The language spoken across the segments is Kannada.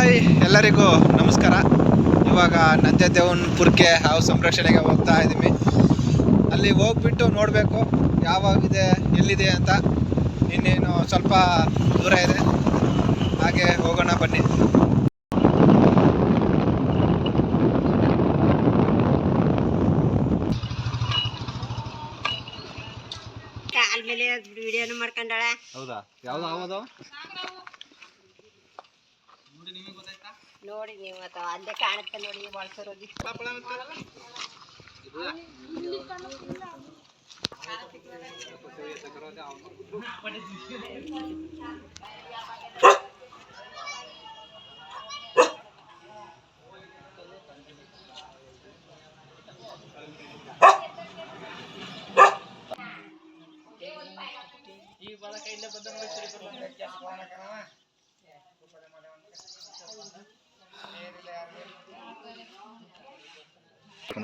ಹಾಯ್ ಎಲ್ಲರಿಗೂ ನಮಸ್ಕಾರ. ಇವಾಗ ನಂಜನಗೂಡಿಗೆ ಹಾವು ಸಂರಕ್ಷಣೆಗೆ ಹೋಗ್ತಾ ಇದ್ದೀವಿ. ಅಲ್ಲಿ ಹೋಗ್ಬಿಟ್ಟು ನೋಡಬೇಕು ಯಾವಾಗಿದೆ ಎಲ್ಲಿದೆ ಅಂತ. ಇನ್ನೇನು ಸ್ವಲ್ಪ ದೂರ ಇದೆ, ಹಾಗೆ ಹೋಗೋಣ ಬನ್ನಿ. ಕಾಲ್ ಮೇಲೆ ವಿಡಿಯೋನು ಮಾಡ್ಕೊಂಡಾಳ. ಹೌದಾ? ಯಾವ್ದು ಆಗೋದು ನೋಡಿ ನೀವು ಅಥವಾ ಅಲ್ಲೇ ಕಾಣುತ್ತೆ ನೋಡಿ ಬಳಸೋರೋಗಿ.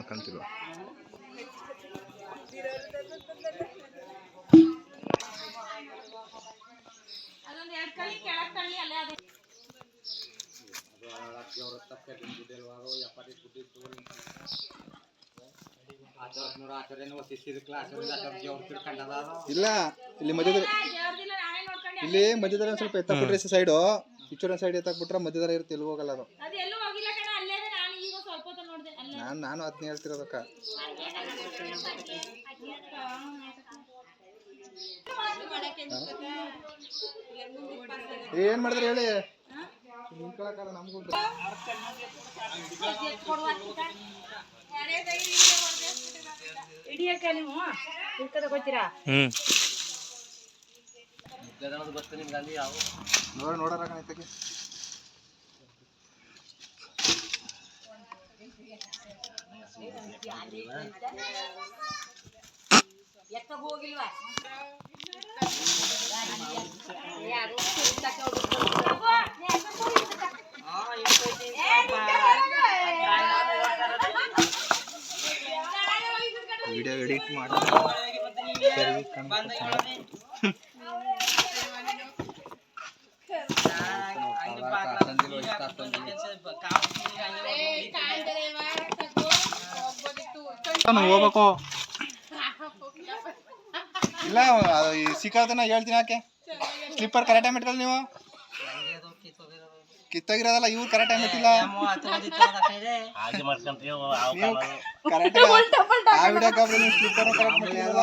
ಕಾಣ್ತಿಲ್ವಾ? ಇಲ್ಲ, ಇಲ್ಲಿ ಮಧ್ಯದಲ್ಲಿ ಸ್ವಲ್ಪ ಎತ್ತಾಕ್ಬಿಟ್ರೆ ಸೈಡು ಕಿಚ್ಚೂರ ಸೈಡ್ ಎತ್ತಾಕ್ಬಿಟ್ರೆ ಮಧ್ಯದಲ್ಲಿ ಇರುತ್ತೆ, ಎಲ್ಲಿ ಹೋಗಲ್ಲ ಅದು. ನಾನು ಅದನ್ನ ಹೇಳ್ತಿರೋದಕ್ಕ. ಏನ್ ಮಾಡಿದ್ರೆ ಹೇಳಿ, ನಮ್ಗೂ ನೋಡೋಣ ಕಣಕ್ಕೆ. ಹೋಗಿಲ್ವಾ ವಿಡಿಯೋ ಎಡಿಟ್ ಮಾಡಿ ಹೋಗ್ಬೇಕು. ಇಲ್ಲ ಸಿಕ್ಕಾದನ್ನ ಹೇಳ್ತೀನಿ, ಯಾಕೆ ಸ್ಲಿಪ್ಪರ್ ಕರೆಕ್ಟ್ ಟೈಮ್ ಇಟ್ಕೊಳ್ಳಿ. ನೀವು ಕಿತ್ತೋಗಿರೋದಲ್ಲ, ಇವ್ರು ಕರೆಕ್ಟ್ ಟೈಮ್ ಇಟ್ಟಿಲ್ಲ. ನೀವು ಕರೆಕ್ಟ್ ಆ ವಿಡಿಯೋ ಕಾಲ್ ನೀವು ಸ್ಲಿಪ್ಪರ್ ಕರೆಕ್ಟ್ ಮಾಡಿರಲ್ಲ.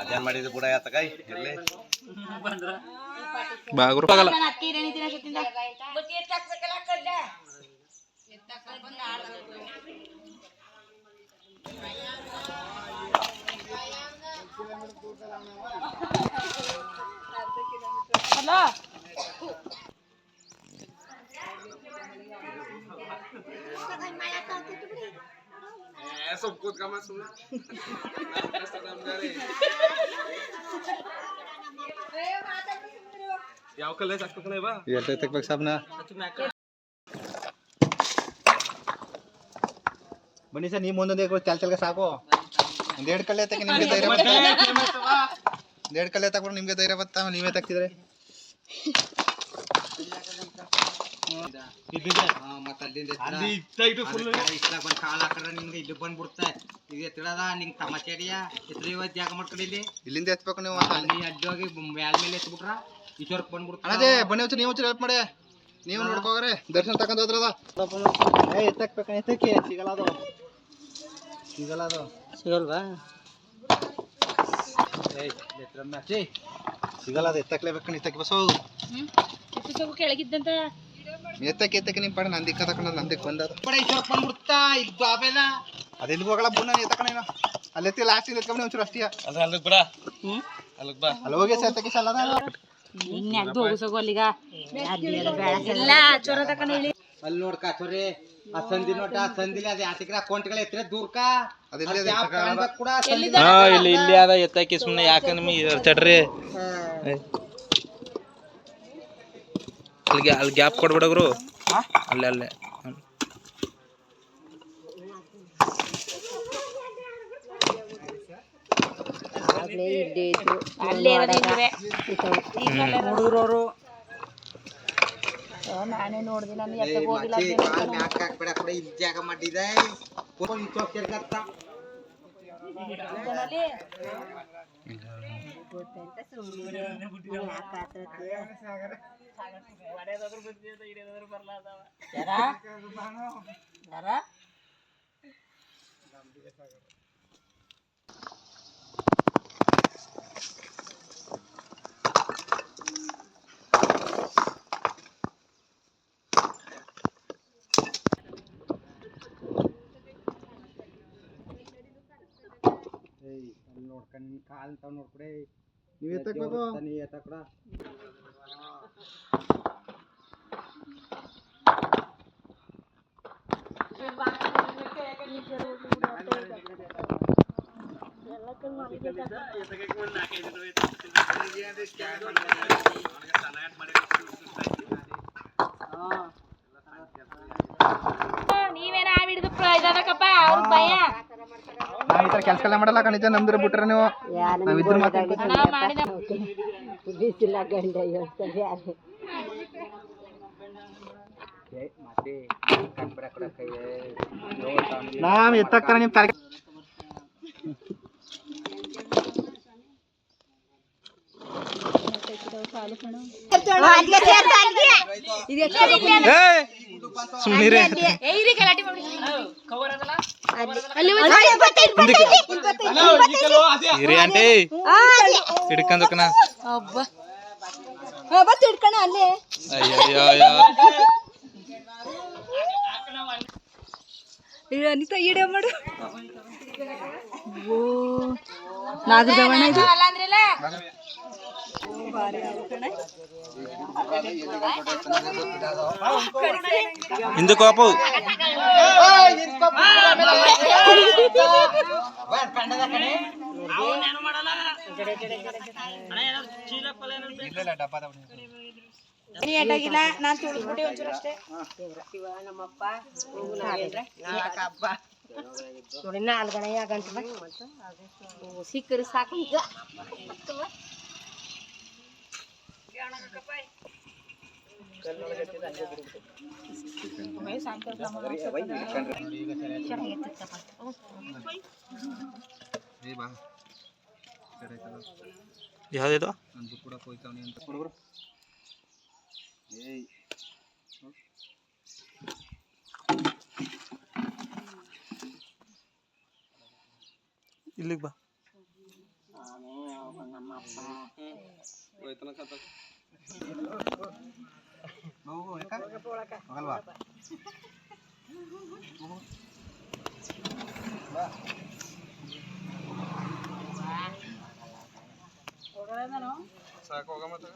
ಅದೇನ್ ಮಾಡಿದ್ರು ಕೂಡ ಯಾತಕೈ ಎಲ್ಲಿ ಬಾಗ್ರು ಆಗಲ್ಲ. सब कुछ का मैं सुना ಯಾವ ಕಲ್ಲೆ ಸಾಕ್ಬೇಕಣ್ಣ ಇವ ಎಷ್ಟು ತೆಗ್ಬೇಕು ಸಾಬ್ನ. ಬನ್ನಿ ಸರ್, ನೀವು ಮುಂದೊಂದೇ ಚಾಲ್ಗೆ ಸಾಕು. ಒಂದೆರಡು ಕಲ್ಲೆ ತಕ್ಕೆ ನಿಮ್ಗೆ ಧೈರ್ಯ ಬತ್ತ. ಒಂದೆರಡು ಕಲ್ಲೆ ತಗೊಂಡು ನಿಮ್ಗೆ ಧೈರ್ಯ ಬತ್ತ. ನೀವೇ ತಗ್ತಿದ್ರೆ ಇಲ್ಲಿಂದ ಎತ್ಬೇಕು ನೀವು. ಅದೇ ಬನ್ನಿ ಹೊಚ್ಚು, ನೀವು ಹೆಲ್ಪ್ ಮಾಡಿ. ನೀವು ನೋಡ್ಕೋಗ್ರೆ ದರ್ಶನ ತಗೊಂಡ್ ಹೋದ್ರದ ಎತ್ತಕ್ಬೇಕ. ಎತ್ತಕ್ಕೆ ಸಿಗಲ್ಲ ಅದು, ಸಿಗಲ್ಲ ಅದು, ಸಿಗಲ್ವಾ? ಸಿಗಲ್ಲ ಅದು, ಎತ್ತಕ್ಲೇಬೇಕು. ಎತ್ತಕ್ಕೆ ಬಸ್ ಕೆಳಗಿದ್ದಂತ ಎತ್ತಕ್ಕೆ ನಿಮ್ ಪಾಡ ನಂದಿಕ್ಕ ತಕೊಂಡ ನಂದಿಕ್ ಬಂದದ ಬಂದ್ಬಿಡ್ತಾ ಇದು ಆಮೇಲೆ ಅದೆಲ್ಲಿ ಹೋಗಲ್ಲ. ಬುನ್ನ ಎತ್ತಕಣ ಅಲ್ಲೆತ್ತಿ ಲಾಸ್ಟ್ ಎತ್ಕೊಂಡ್ ಒಂಚೂರು ಅಷ್ಟೇ. ಅಲ್ಲಿ ಹೋಗಿ ಎತ್ತಕ್ಕೆ ಸಲ್ಲದ ಅಲ್ಲಿ ನೋಡ್ಕ ಚೊರೆ ಆ ಸಂದಿ ನೋಟ ಆ ಸಂದಿಲಿ ಅದ ಯಾತಿಕ್ರ ಅಕೌಂಟ್ಗಳ ಎತ್ತಿರ ದೂರ್ಕ ಇಲ್ಲಿ ಇಲ್ಲಿ ಅದ ಎತ್ತಾಕಿ ಸುಮ್ಮನೆ ಯಾಕೆ ನಿಮಗೆ ಚಡ್ರಿ ಅಲ್ಲಿ ಗ್ಯಾಪ್ ಕೊಡ್ಬಿಡಗ್ರು ಅಲ್ಲೇ ಹುಡುಗರವರು ನಾನೇ ನೋಡ್ದಿ ನಾನು ಕಾಲ್ ಮ್ಯಾಕ್ ಹಾಕ್ಬೇಡ ಕೂಡ ಇಲ್ಲಿ ಜಾಗ ಮಾಡಿದೆ ನೋಡ್ಕೊಂಡು ಕಾಲ್ ತಾವ್ ನೋಡ್ಕೊಡೆ ನೀವ್ ಎತ್ತಕ್ಬೇಕು ನೀ ಎತ್ತಕ್ಡ ನೀವೇನ ಹಿಡಿದು ಇದಕ್ಕಪ್ಪ ಅವ್ರ ಭಯ ನಾವ್ ಈ ತರ ಕೆಲ್ಸ ಮಾಡಲ್ಲ ಕಣಿತ ನಮ್ದ್ರ ಬಿಟ್ರೆ ನೀವು ನಾವಿದ್ರು ಮಾಡಿದ ಮತ್ತೆ ಕಟ್ಬೇಡ ಕೂಡ ಕೈ ನಾವ್ ಎತ್ತಾಕ್ತಾರ ನಿಮ್ ತಲೆ ಸುಮ್ಮನೆ ಆಂಟಿ ಹಿಡ್ಕೊಂಡಕನ ಹಿಡ್ಕಣ ಅಲ್ಲೇ ಅನಿತಾ ಈಡೇ ಮಾಡು ನಾಗರದವಣ್ಣ ಇದು ಹಿಂದಕ್ಕೆ ಹೋಪು ಏಟಾಗಿಲ್ಲ ನಾನ್ ತುಳಿದ್ಬಿಟ್ಟೆ ಒಂಚೂರು ಅಷ್ಟೇ ನೋಡಿ 4 ಗಂಟೆ ಆಗಂತ ಸಿಕ್ಕರು ಸಾಕು ಈಗ ಯಾವ್ದು ಇಲ್ಲಿಗೆ ಬಾ ಸಾಕು ಹೋಗ ಮತ್ತೆ